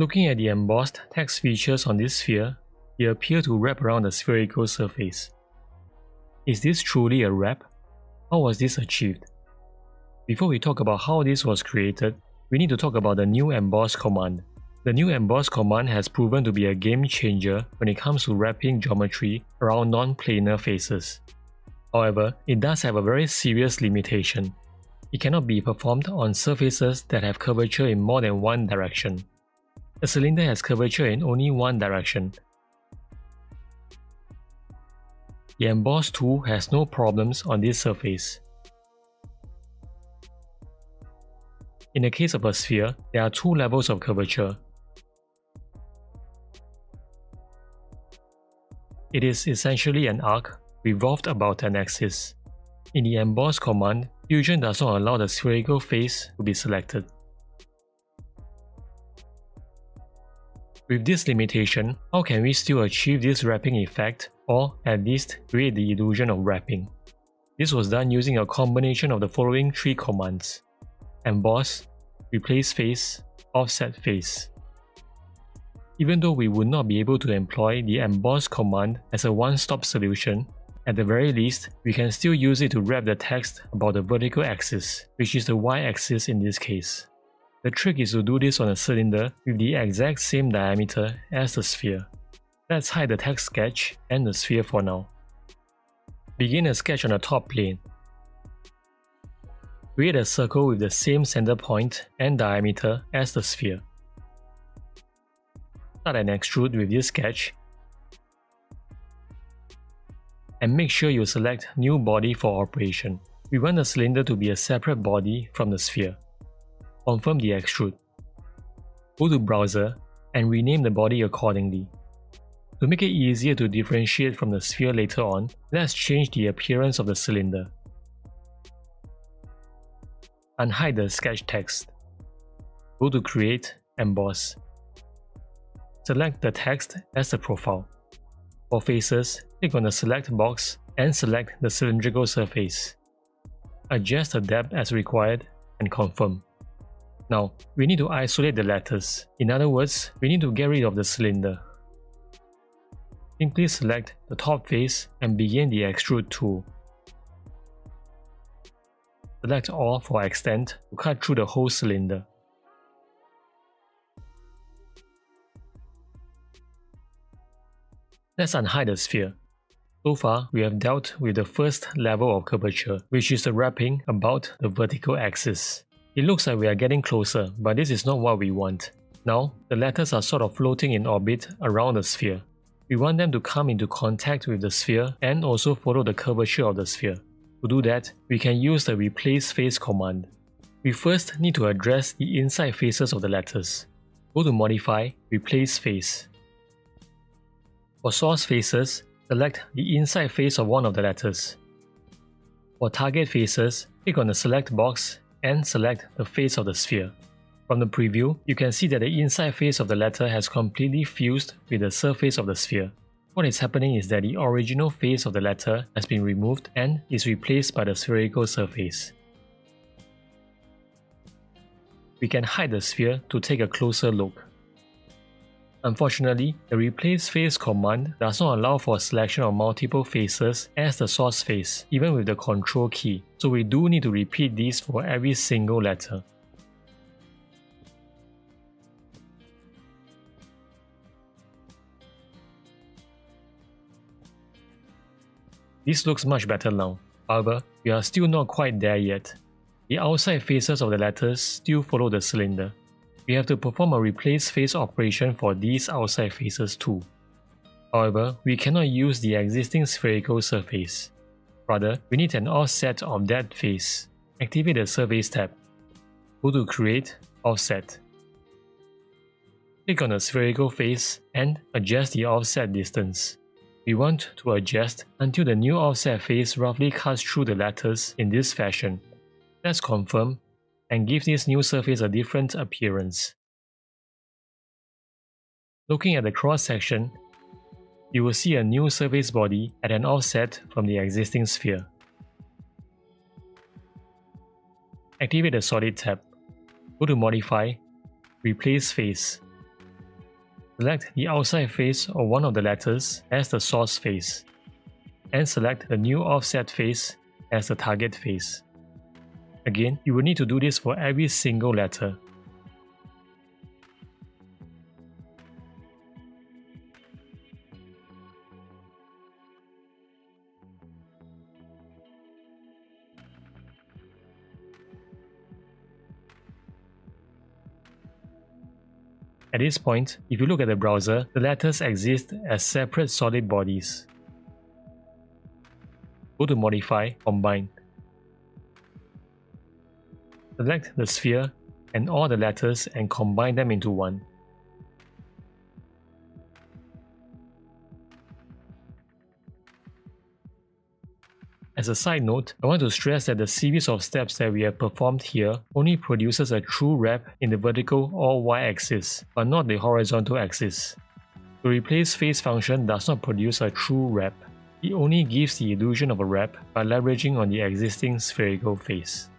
Looking at the embossed text features on this sphere, they appear to wrap around the spherical surface. Is this truly a wrap? How was this achieved? Before we talk about how this was created, we need to talk about the new emboss command. The new emboss command has proven to be a game changer when it comes to wrapping geometry around non-planar faces. However, it does have a very serious limitation. It cannot be performed on surfaces that have curvature in more than one direction. A cylinder has curvature in only one direction. The emboss tool has no problems on this surface. In the case of a sphere, there are two levels of curvature. It is essentially an arc revolved about an axis. In the emboss command, Fusion does not allow the spherical face to be selected. With this limitation, how can we still achieve this wrapping effect, or at least create the illusion of wrapping? This was done using a combination of the following three commands: emboss, replace face, offset face. Even though we would not be able to employ the emboss command as a one-stop solution, at the very least, we can still use it to wrap the text about the vertical axis, which is the y-axis in this case. The trick is to do this on a cylinder with the exact same diameter as the sphere. Let's hide the text sketch and the sphere for now. Begin a sketch on the top plane. Create a circle with the same center point and diameter as the sphere. Start and extrude with this sketch, and make sure you select New Body for operation. We want the cylinder to be a separate body from the sphere. Confirm the extrude. Go to Browser and rename the body accordingly. To make it easier to differentiate from the sphere later on, let's change the appearance of the cylinder. Unhide the sketch text. Go to Create, Emboss. Select the text as the profile. For faces, click on the Select box and select the cylindrical surface. Adjust the depth as required and confirm. Now, we need to isolate the letters. In other words, we need to get rid of the cylinder. Simply select the top face and begin the Extrude tool. Select All for Extend to cut through the whole cylinder. Let's unhide the sphere. So far, we have dealt with the first level of curvature, which is the wrapping about the vertical axis. It looks like we are getting closer, but this is not what we want. Now, the letters are sort of floating in orbit around the sphere. We want them to come into contact with the sphere and also follow the curvature of the sphere. To do that, we can use the Replace Face command. We first need to address the inside faces of the letters. Go to Modify, Replace Face. For source faces, select the inside face of one of the letters. For target faces, click on the Select box and select the face of the sphere. From the preview, you can see that the inside face of the letter has completely fused with the surface of the sphere. What is happening is that the original face of the letter has been removed and is replaced by the spherical surface. We can hide the sphere to take a closer look. Unfortunately, the Replace Face command does not allow for a selection of multiple faces as the source face, even with the Control key, so we do need to repeat these for every single letter. This looks much better now. However, we are still not quite there yet. The outside faces of the letters still follow the cylinder. We have to perform a replace face operation for these outside faces too. However, we cannot use the existing spherical surface. Rather, we need an offset of that face. Activate the Surface tab. Go to Create, Offset. Click on the spherical face and adjust the offset distance. We want to adjust until the new offset face roughly cuts through the letters in this fashion. Let's confirm and give this new surface a different appearance. Looking at the cross-section, you will see a new surface body at an offset from the existing sphere. Activate the Solid tab. Go to Modify, Replace Face. Select the outside face of one of the letters as the source face, and select the new offset face as the target face. Again, you will need to do this for every single letter. At this point, if you look at the browser, the letters exist as separate solid bodies. Go to Modify, Combine. Select the sphere and all the letters and combine them into one. As a side note, I want to stress that the series of steps that we have performed here only produces a true wrap in the vertical or y-axis, but not the horizontal axis. The replace face function does not produce a true wrap. It only gives the illusion of a wrap by leveraging on the existing spherical face.